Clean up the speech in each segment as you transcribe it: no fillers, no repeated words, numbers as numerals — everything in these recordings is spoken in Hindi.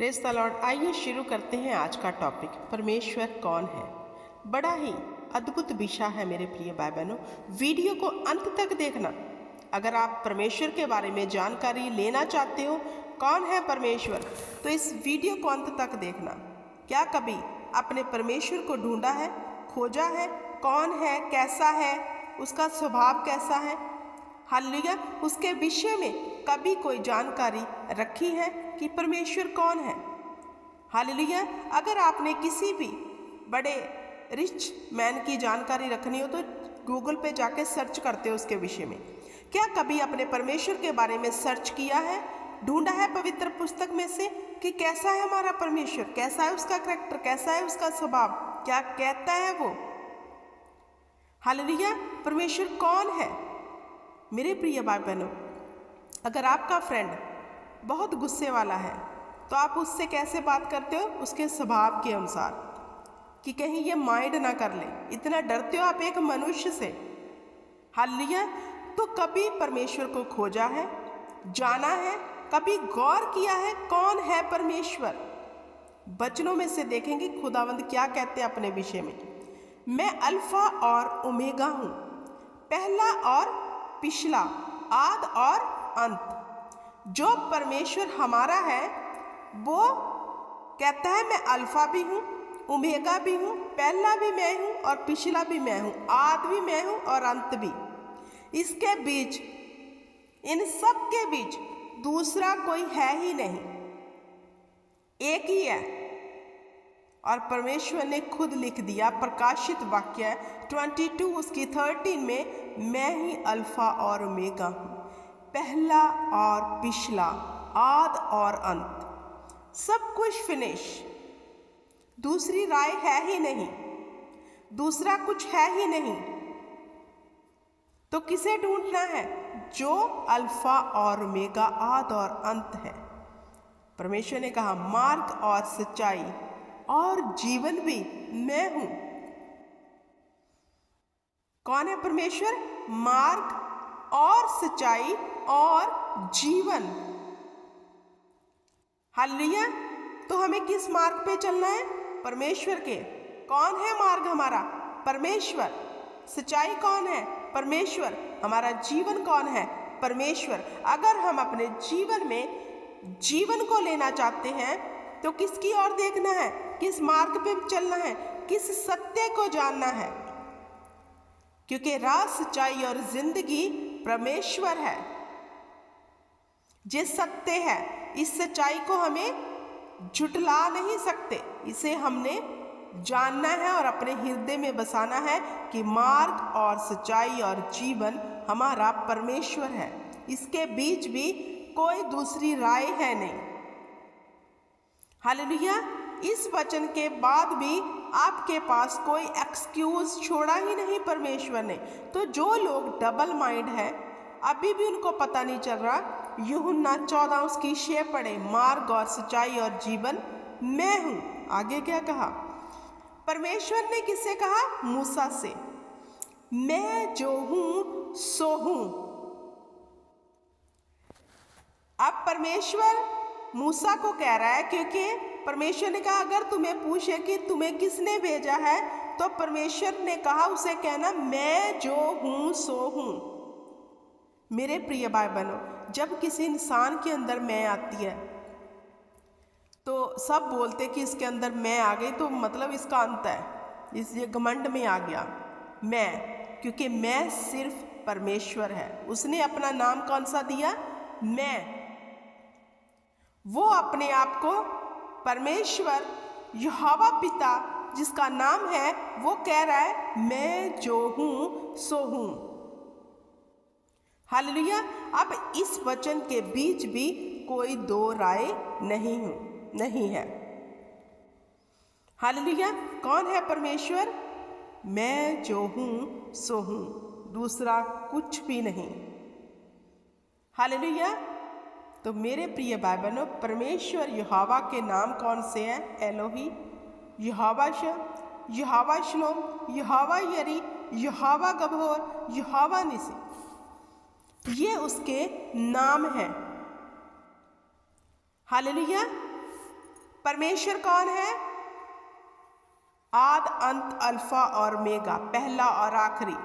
Praise the Lord. आइए शुरू करते हैं आज का टॉपिक, परमेश्वर कौन है। बड़ा ही अद्भुत विषय है मेरे प्रिय भाई बहनों, वीडियो को अंत तक देखना। अगर आप परमेश्वर के बारे में जानकारी लेना चाहते हो, कौन है परमेश्वर, तो इस वीडियो को अंत तक देखना। क्या कभी अपने परमेश्वर को ढूंढा है, खोजा है, कौन है, कैसा है, उसका स्वभाव कैसा है, हालेलुया, उसके विषय में कभी कोई जानकारी रखी है कि परमेश्वर कौन है। हालेलुया। अगर आपने किसी भी बड़े रिच मैन की जानकारी रखनी हो तो गूगल पे जाके सर्च करते हो उसके विषय में। क्या कभी अपने परमेश्वर के बारे में सर्च किया है, ढूंढा है पवित्र पुस्तक में से कि कैसा है हमारा परमेश्वर, कैसा है उसका करैक्टर, कैसा है उसका स्वभाव, क्या कहता है वो। हालेलुया। परमेश्वर कौन है। मेरे प्रिय भाई बहनों, अगर आपका फ्रेंड बहुत गुस्से वाला है तो आप उससे कैसे बात करते हो, उसके स्वभाव के अनुसार, कि कहीं ये माइंड ना कर ले। इतना डरते हो आप एक मनुष्य से। हालेलुया। तो कभी परमेश्वर को खोजा है, जाना है, कभी गौर किया है कौन है परमेश्वर। वचनों में से देखेंगे खुदावंद क्या कहते हैं अपने विषय में। मैं अल्फा और ओमेगा हूँ, पहला और पिछला, आद और अंत। जो परमेश्वर हमारा है वो कहता है मैं अल्फा भी हूँ, ओमेगा भी हूँ, पहला भी मैं हूँ और पिछला भी मैं हूँ, आद भी मैं हूँ और अंत भी। इसके बीच, इन सब के बीच दूसरा कोई है ही नहीं, एक ही है। और परमेश्वर ने खुद लिख दिया, प्रकाशित वाक्य 22 उसकी 13 में, मैं ही अल्फा और ओमेगा हूँ, पहला और पिछला, आद और अंत। सब कुछ फिनिश, दूसरी राय है ही नहीं, दूसरा कुछ है ही नहीं। तो किसे ढूंढना है? जो अल्फा और ओमेगा, आद और अंत है। परमेश्वर ने कहा मार्ग और सच्चाई और जीवन भी मैं हूं। कौन है परमेश्वर? मार्ग और सच्चाई और जीवन। हालेलुया। तो हमें किस मार्ग पे चलना है? परमेश्वर के। कौन है मार्ग हमारा? परमेश्वर। सच्चाई कौन है? परमेश्वर। हमारा जीवन कौन है? परमेश्वर। अगर हम अपने जीवन में जीवन को लेना चाहते हैं तो किसकी ओर देखना है? किस मार्ग पे चलना है? किस सत्य को जानना है? क्योंकि राह, सच्चाई और जिंदगी परमेश्वर है, जे सत्य है। इस सच्चाई को हमें झुठला नहीं सकते, इसे हमने जानना है और अपने हृदय में बसाना है कि मार्ग और सच्चाई और जीवन हमारा परमेश्वर है। इसके बीच भी कोई दूसरी राय है नहीं। हालेलुया। इस वचन के बाद भी आपके पास कोई एक्सक्यूज छोड़ा ही नहीं परमेश्वर ने। तो जो लोग डबल माइंड है, अभी भी उनको पता नहीं चल रहा, यूहन्ना 14 उसकी 6 पढ़े, मार्ग और सच्चाई और जीवन मैं हूं। आगे क्या कहा परमेश्वर ने? किससे कहा? मूसा से। मैं जो हूं सो हूं। अब परमेश्वर मूसा को कह रहा है, क्योंकि परमेश्वर ने कहा अगर तुम्हें पूछे कि तुम्हें किसने भेजा है, तो परमेश्वर ने कहा उसे कहना मैं जो हूं सो हूं। मेरे प्रिय भाई बहनों, जब किसी इंसान के अंदर मैं आती है तो सब बोलते कि इसके अंदर मैं आ गई तो मतलब इसका अंत है, इसलिए घमंड में आ गया मैं, क्योंकि मैं सिर्फ परमेश्वर है। उसने अपना नाम कौन सा दिया? मैं। वो अपने आप को परमेश्वर, यहोवा पिता जिसका नाम है, वो कह रहा है मैं जो हूं सो हूं। हालेलुया। अब इस वचन के बीच भी कोई दो राय नहीं है। हालेलुया। कौन है परमेश्वर? मैं जो हूं सो हूं, दूसरा कुछ भी नहीं। हालेलुया। तो मेरे प्रिय भाई बहनों, परमेश्वर यहोवा के नाम कौन से हैं? एलोही, यहोवा शम, यहोवा शलोम, यहोवा यरी, यहोवा गबोर, यहोवा निसी, ये उसके नाम हैं। हालेलुया। परमेश्वर कौन है? आद अंत, अल्फा और मेगा, पहला और आखिरी,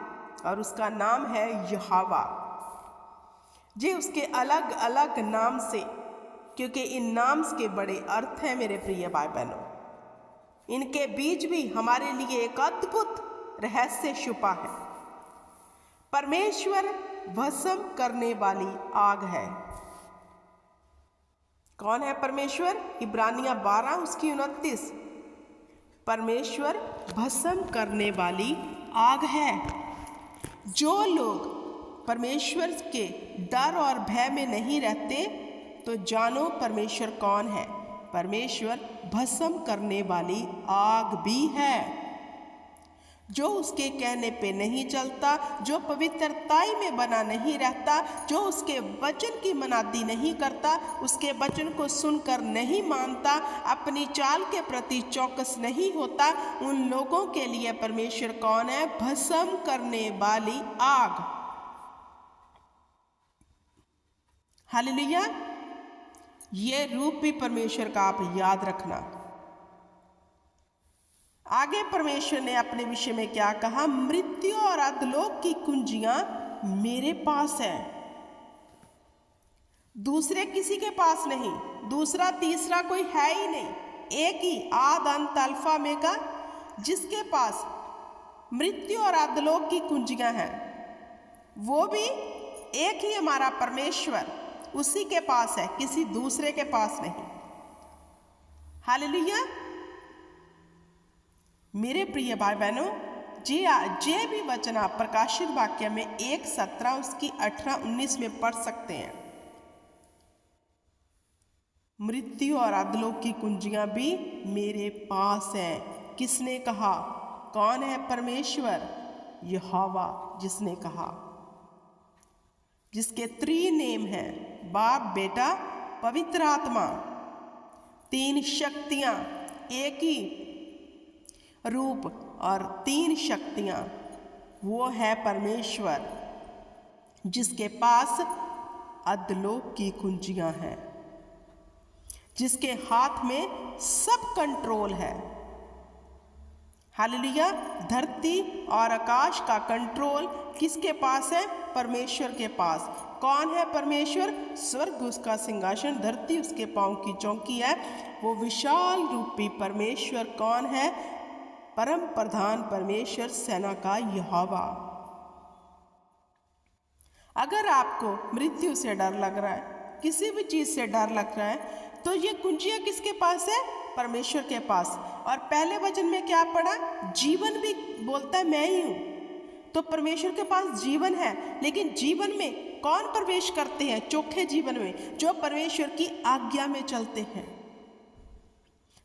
और उसका नाम है यहोवा। ये उसके अलग अलग नाम से, क्योंकि इन नाम के बड़े अर्थ हैं मेरे प्रिय भाई बहनों। इनके बीच भी हमारे लिए एक अद्भुत रहस्य छुपा है। परमेश्वर भस्म करने वाली आग है। कौन है परमेश्वर? इब्रानियां 12 उसकी 29। परमेश्वर भस्म करने वाली आग है। जो लोग परमेश्वर के डर और भय में नहीं रहते, तो जानो परमेश्वर कौन है। परमेश्वर भस्म करने वाली आग भी है। जो उसके कहने पे नहीं चलता, जो पवित्रताई में बना नहीं रहता, जो उसके वचन की मनादी नहीं करता, उसके वचन को सुनकर नहीं मानता, अपनी चाल के प्रति चौकस नहीं होता, उन लोगों के लिए परमेश्वर कौन है? भस्म करने वाली आग। हालेलुया। ये रूप भी परमेश्वर का आप याद रखना। आगे परमेश्वर ने अपने विषय में क्या कहा? मृत्यु और अधोलोक की कुंजियां मेरे पास है। दूसरे किसी के पास नहीं, दूसरा तीसरा कोई है ही नहीं। एक ही आद अंत अल्फा मेगा, जिसके पास मृत्यु और अधोलोक की कुंजियां हैं, वो भी एक ही हमारा परमेश्वर, उसी के पास है, किसी दूसरे के पास नहीं। हालेलुया। मेरे प्रिय भाई बहनों, जे भी वचन आप प्रकाशित वाक्य में 1:17 उसकी 18-19 में पढ़ सकते हैं। मृत्यु और अधोलोक की कुंजियां भी मेरे पास है। किसने कहा? कौन है परमेश्वर? यहोवा जिसने कहा, जिसके 3 नेम हैं, बाप, बेटा, पवित्र आत्मा। 3 शक्तियां, एक ही रूप और 3 शक्तियां। वो है परमेश्वर जिसके पास अधोलोक की कुंजियां हैं, जिसके हाथ में सब कंट्रोल है। हालेलुया। धरती और आकाश का कंट्रोल किसके पास है? परमेश्वर के पास। कौन है परमेश्वर? स्वर्ग उसका सिंहासन, धरती उसके पांव की चौकी है। वो विशाल रूपी परमेश्वर कौन है? परम प्रधान परमेश्वर, सेना का यहोवा। अगर आपको मृत्यु से डर लग रहा है, किसी भी चीज से डर लग रहा है, तो ये कुंजियां किसके पास है? परमेश्वर के पास। और पहले वचन में क्या पढ़ा? जीवन भी बोलता है मैं ही हूं। तो परमेश्वर के पास जीवन है, लेकिन जीवन में कौन प्रवेश करते हैं? चोखे जीवन में, जो परमेश्वर की आज्ञा में चलते हैं।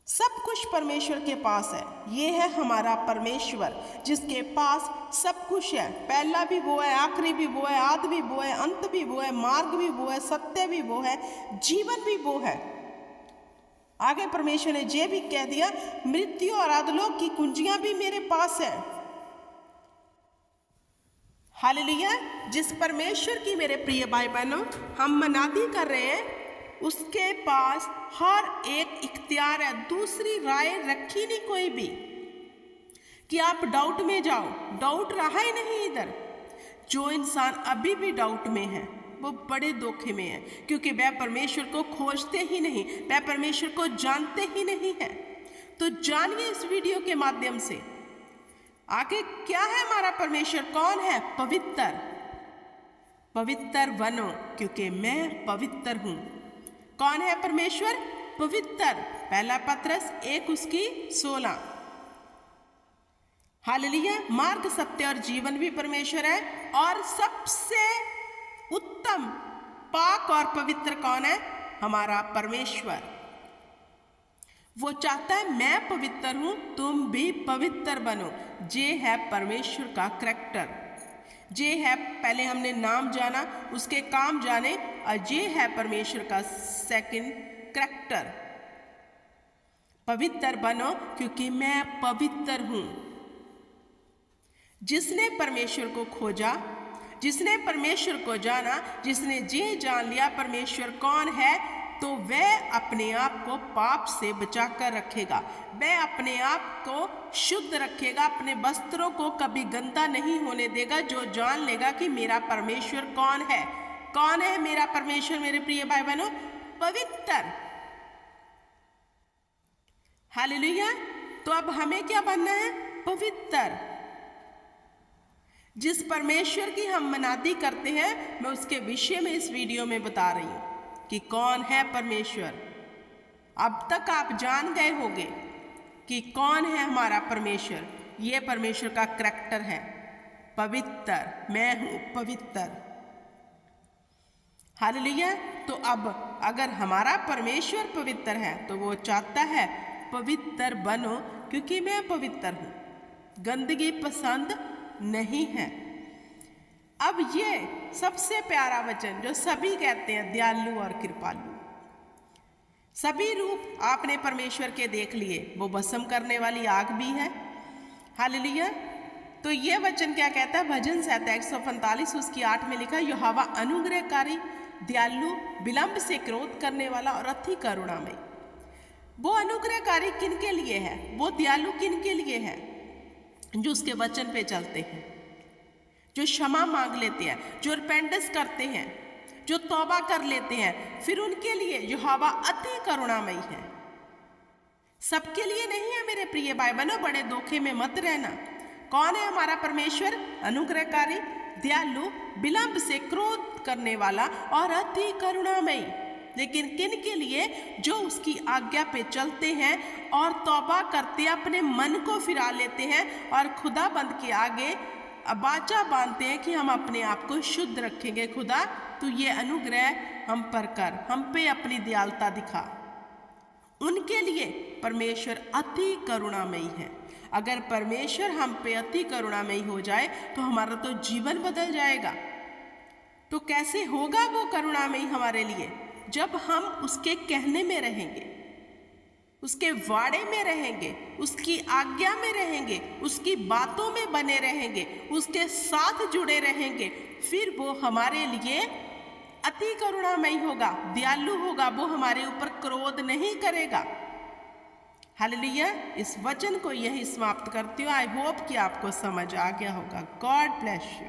सब कुछ परमेश्वर के पास है। ये है हमारा परमेश्वर, जिसके पास सब कुछ है। पहला भी वो है, आखिरी भी वो है, आदि भी वो है, अंत भी वो है, मार्ग भी वो है, सत्य भी वो है, जीवन भी वो है। आगे परमेश्वर ने ये भी कह दिया, मृत्यु और अधोलोक की कुंजियां भी मेरे पास है। हालेलुया। जिस परमेश्वर की मेरे प्रिय भाई बहनों हम मनादी कर रहे हैं, उसके पास हर एक इख्तियार है। दूसरी राय रखी नहीं कोई भी कि आप डाउट में जाओ। डाउट रहा ही नहीं इधर। जो इंसान अभी भी डाउट में है, वो बड़े धोखे में है, क्योंकि वह परमेश्वर को खोजते ही नहीं, वह परमेश्वर को जानते ही नहीं है। तो जानिए इस वीडियो के माध्यम से आगे क्या है हमारा परमेश्वर। कौन है? पवित्र। पवित्र बनो, क्योंकि मैं पवित्र हूं। कौन है परमेश्वर? पवित्र। पहला पत्रस 1 उसकी 16। हालेलुया। मार्ग, सत्य और जीवन भी परमेश्वर है। और सबसे उत्तम, पाक और पवित्र कौन है? हमारा परमेश्वर। वो चाहता है मैं पवित्र हूं, तुम भी पवित्र बनो। ये है परमेश्वर का करैक्टर। ये है, पहले हमने नाम जाना, उसके काम जाने, और ये है परमेश्वर का सेकंड करैक्टर। पवित्र बनो, क्योंकि मैं पवित्र हूं। जिसने परमेश्वर को खोजा, जिसने परमेश्वर को जाना, जिसने जी जान लिया परमेश्वर कौन है, तो वह अपने आप को पाप से बचा कर रखेगा, वह अपने आप को शुद्ध रखेगा, अपने वस्त्रों को कभी गंदा नहीं होने देगा, जो जान लेगा कि मेरा परमेश्वर कौन है। कौन है मेरा परमेश्वर मेरे प्रिय भाई बहनों? पवित्र। हालेलुया। तो अब हमें क्या बनना है? पवित्र। जिस परमेश्वर की हम मनादी करते हैं, मैं उसके विषय में इस वीडियो में बता रही हूं कि कौन है परमेश्वर। अब तक आप जान गए होंगे कि कौन है हमारा परमेश्वर। ये परमेश्वर का करैक्टर है, पवित्र। मैं हूं पवित्र। हालेलुया। तो अब अगर हमारा परमेश्वर पवित्र है तो वो चाहता है पवित्र बनो, क्योंकि मैं पवित्र हूं, गंदगी पसंद नहीं है। अब ये सबसे प्यारा वचन जो सभी कहते हैं, दयालु और कृपालु, सभी रूप आपने परमेश्वर के देख लिए। वो भस्म करने वाली आग भी है। हालेलुया। तो ये वचन क्या कहता है? भजन संहिता 145 उसकी 8 में लिखा, यहोवा अनुग्रहकारी, दयालु, विलंब से क्रोध करने वाला और अति करुणामय। वो अनुग्रहकारी किन के लिए है? वो दयालु किन के लिए है? जो उसके वचन पे चलते हैं, जो क्षमा मांग लेते हैं, जो रिपेंटेंस करते हैं, जो तौबा कर लेते हैं, फिर उनके लिए यहोवा अति करुणामयी है। सबके लिए नहीं है मेरे प्रिय भाई बहनों, बड़े धोखे में मत रहना। कौन है हमारा परमेश्वर? अनुग्रहकारी, दयालु, विलंब से क्रोध करने वाला और अति करुणामयी। लेकिन किन के लिए? जो उसकी आज्ञा पे चलते हैं और तौबा करते हैं, अपने मन को फिरा लेते हैं और खुदाबंद के आगे वाचा बांधते हैं कि हम अपने आप को शुद्ध रखेंगे। खुदा तू ये अनुग्रह हम पर कर, हम पे अपनी दयालुता दिखा। उनके लिए परमेश्वर अति करुणामयी है। अगर परमेश्वर हम पे अति करुणामयी हो जाए तो हमारा तो जीवन बदल जाएगा। तो कैसे होगा वो करुणामयी हमारे लिए? जब हम उसके कहने में रहेंगे, उसके वाड़े में रहेंगे, उसकी आज्ञा में रहेंगे, उसकी बातों में बने रहेंगे, उसके साथ जुड़े रहेंगे, फिर वो हमारे लिए अति करुणामयी होगा, दयालु होगा। वो हमारे ऊपर क्रोध नहीं करेगा। हालेलुया। इस वचन को यही समाप्त करती हूँ। आई होप कि आपको समझ आ गया होगा। God bless you.